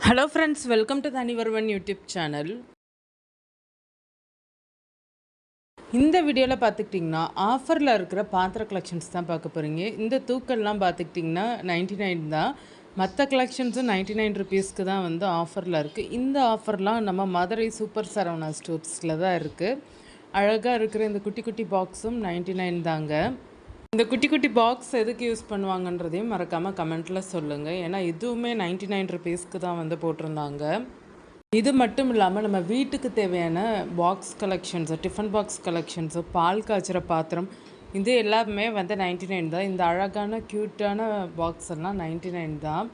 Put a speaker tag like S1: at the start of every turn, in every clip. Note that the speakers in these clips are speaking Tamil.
S1: ஹலோ ஃப்ரெண்ட்ஸ், வெல்கம் டு தனிவருவன் யூடியூப் சேனல். இந்த வீடியோவில் பார்த்துக்கிட்டிங்கன்னா ஆஃபரில் இருக்கிற பாத்திர கலெக்ஷன்ஸ் தான் பார்க்க போகிறீங்க. இந்த தூக்கெல்லாம் பார்த்துக்கிட்டிங்கன்னா 99 தான். மற்ற கலெக்ஷன்ஸும் 99 ருபீஸ்க்கு தான் வந்து ஆஃபரில் இருக்குது. இந்த ஆஃபர்லாம் நம்ம மதுரை சூப்பர் சரவணா ஸ்டோர்ஸில் தான் இருக்குது. அழகாக இருக்கிற இந்த குட்டி குட்டி பாக்ஸும் 99 தாங்க. இந்த குட்டி குட்டி பாக்ஸ் எதுக்கு யூஸ் பண்ணுவாங்கன்றதையும் மறக்காமல் கமெண்ட்டில் சொல்லுங்கள். ஏன்னா இதுவுமே 99 ருபீஸ்க்கு தான் வந்து போட்டிருந்தாங்க. இது மட்டும் இல்லாமல் நம்ம வீட்டுக்கு தேவையான box collections, tiffin box collections, பால் காய்ச்சிற பாத்திரம், இது எல்லாமே வந்து 99 தான். இந்த அழகான க்யூட்டான பாக்ஸ் எல்லாம் 99 தான்.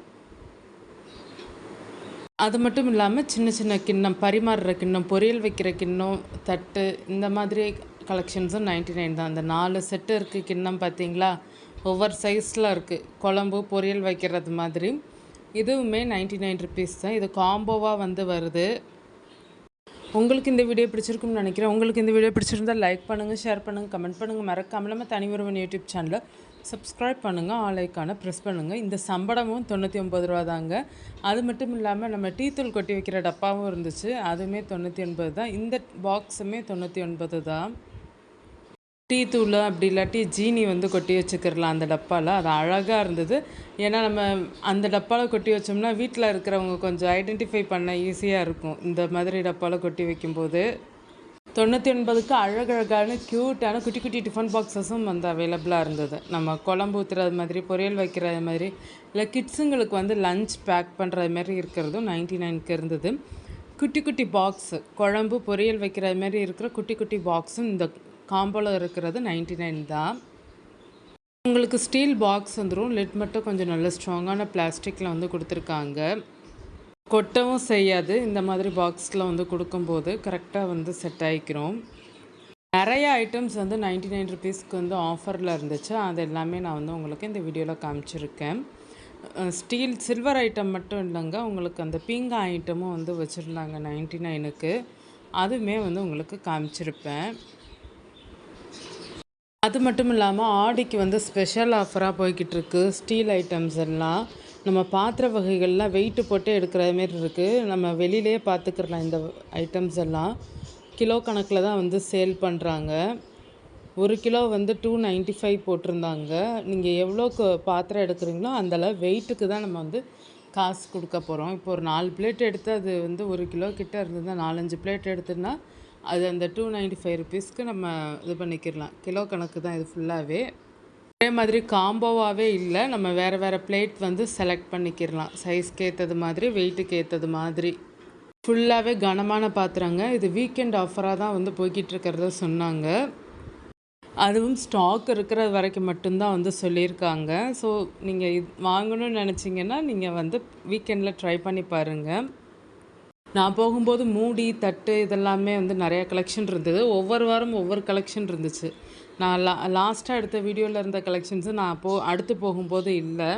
S1: அது மட்டும் இல்லாமல் சின்ன சின்ன கிண்ணம், பரிமாறுற கிண்ணம், பொரியல் வைக்கிற கிண்ணம், தட்டு, இந்த மாதிரி கலெக்ஷன்ஸும் 99 தான். அந்த 4 செட்டு இருக்குது கிண்ணம், பார்த்தீங்களா? ஒவ்வொரு சைஸில் இருக்குது. குழம்பு பொரியல் வைக்கிறது மாதிரி. இதுவுமே 99 ருபீஸ் தான். இது காம்போவாக வந்து வருது. உங்களுக்கு இந்த வீடியோ பிடிச்சிருக்குன்னு நினைக்கிறேன். உங்களுக்கு இந்த வீடியோ பிடிச்சிருந்தால் லைக் பண்ணுங்கள், ஷேர் பண்ணுங்கள், கமெண்ட் பண்ணுங்கள். மறக்காமல் நம்ம தனிவருவன் யூடியூப் சேனலை சப்ஸ்கிரைப் பண்ணுங்கள், ஆல் ஐக்கானை ப்ரெஸ் பண்ணுங்கள். இந்த சம்பளமும் 99 ரூபா தாங்க. அது மட்டும் இல்லாமல் நம்ம டீ தூள் கொட்டி வைக்கிற டப்பாவும் இருந்துச்சு, அதுவுமே 99 தான். இந்த பாக்ஸுமே 99 தான். டீ தூள் அப்படி இல்லாட்டி ஜீனி வந்து கொட்டி வச்சுக்கிறலாம் அந்த டப்பாவில். அது அழகாக இருந்தது. ஏன்னா நம்ம அந்த டப்பாவில் கொட்டி வச்சோம்னா வீட்டில் இருக்கிறவங்க கொஞ்சம் ஐடென்டிஃபை பண்ண ஈஸியாக இருக்கும். இந்த மாதிரி டப்பாவில் கொட்டி வைக்கும்போது 99க்கு அழகழகான க்யூட்டான குட்டி குட்டி டிஃபன் பாக்ஸஸும் வந்து அவைலபிளாக இருந்தது. நம்ம குழம்பு ஊற்றுறது மாதிரி, பொரியல் வைக்கிறது மாதிரி, இல்லை கிட்ஸுங்களுக்கு வந்து லஞ்ச் பேக் பண்ணுறது மாதிரி இருக்கிறதும் 99க்கு இருந்தது. குட்டி குட்டி பாக்ஸு, குழம்பு பொரியல் வைக்கிறது மாதிரி இருக்கிற குட்டி குட்டி பாக்ஸும் இந்த காம்போவில் இருக்கிறது 99 தான். உங்களுக்கு ஸ்டீல் பாக்ஸ் வந்துடும். லிட் மட்டும் கொஞ்சம் நல்ல ஸ்ட்ராங்கான பிளாஸ்டிக்கில் வந்து கொடுத்துருக்காங்க. கொட்டவும் செய்யாது. இந்த மாதிரி பாக்ஸில் வந்து கொடுக்கும்போது கரெக்டாக வந்து செட் ஆகிக்கிறோம். நிறைய ஐட்டம்ஸ் வந்து 99 ருபீஸ்க்கு வந்து ஆஃபரில் இருந்துச்சு. அது எல்லாமே நான் வந்து உங்களுக்கு இந்த வீடியோவில் காமிச்சிருக்கேன். ஸ்டீல் சில்வர் ஐட்டம் மட்டும் இல்லைங்க, உங்களுக்கு அந்த பீங்கா ஐட்டமும் வந்து வச்சுருந்தாங்க 99க்கு. அதுவுமே வந்து உங்களுக்கு காமிச்சிருப்பேன். அது மட்டும் இல்லாமல் ஆடிக்கு வந்து ஸ்பெஷல் ஆஃபராக போய்கிட்டு இருக்கு. ஸ்டீல் ஐட்டம்ஸ் எல்லாம் நம்ம பாத்திர வகைகள்லாம் வெயிட்டு போட்டு எடுக்கிற மாரி இருக்குது. நம்ம வெளியிலே பார்த்துக்கிறலாம். இந்த ஐட்டம்ஸ் எல்லாம் கிலோ கணக்கில் தான் வந்து சேல் பண்ணுறாங்க. 1 கிலோ வந்து 295 போட்டிருந்தாங்க. நீங்கள் எவ்வளோக்கு பாத்திரம் எடுக்கிறீங்களோ அந்தளவு வெயிட்டுக்கு தான் நம்ம வந்து காசு கொடுக்க போகிறோம். இப்போ ஒரு 4 பிளேட் எடுத்து அது வந்து 1 கிலோ கிட்டே இருந்ததுன்னா 4-5 பிளேட் எடுத்துன்னா அது அந்த 295 ருபீஸ்க்கு நம்ம இது பண்ணிக்கிடலாம். கிலோ கணக்கு தான் இது ஃபுல்லாகவே. அதே மாதிரி காம்போவாகவே இல்லை, நம்ம வேறு வேறு பிளேட் வந்து செலக்ட் பண்ணிக்கிடலாம். சைஸ்க்கு ஏற்றது மாதிரி, வெயிட்டுக்கு ஏற்றது மாதிரி. ஃபுல்லாகவே கனமான பாத்திரங்க. இது வீக்கெண்ட் ஆஃபராக தான் வந்து போய்கிட்டு இருக்கிறத சொன்னாங்க. அதுவும் ஸ்டாக் இருக்கிற வரைக்கும் மட்டும்தான் வந்து சொல்லியிருக்காங்க. ஸோ நீங்கள் இது வாங்கணும்னு நினச்சிங்கன்னா நீங்கள் வந்து வீக்கெண்டில் ட்ரை பண்ணி பாருங்கள். நான் போகும்போது மூடி, தட்டு இதெல்லாமே வந்து நிறையா கலெக்ஷன் இருந்தது. ஒவ்வொரு வாரம் ஒவ்வொரு கலெக்ஷன் இருந்துச்சு. நான் லாஸ்ட்டாக எடுத்த வீடியோவில் இருந்த கலெக்ஷன்ஸு நான் அடுத்து போகும்போது இல்லை.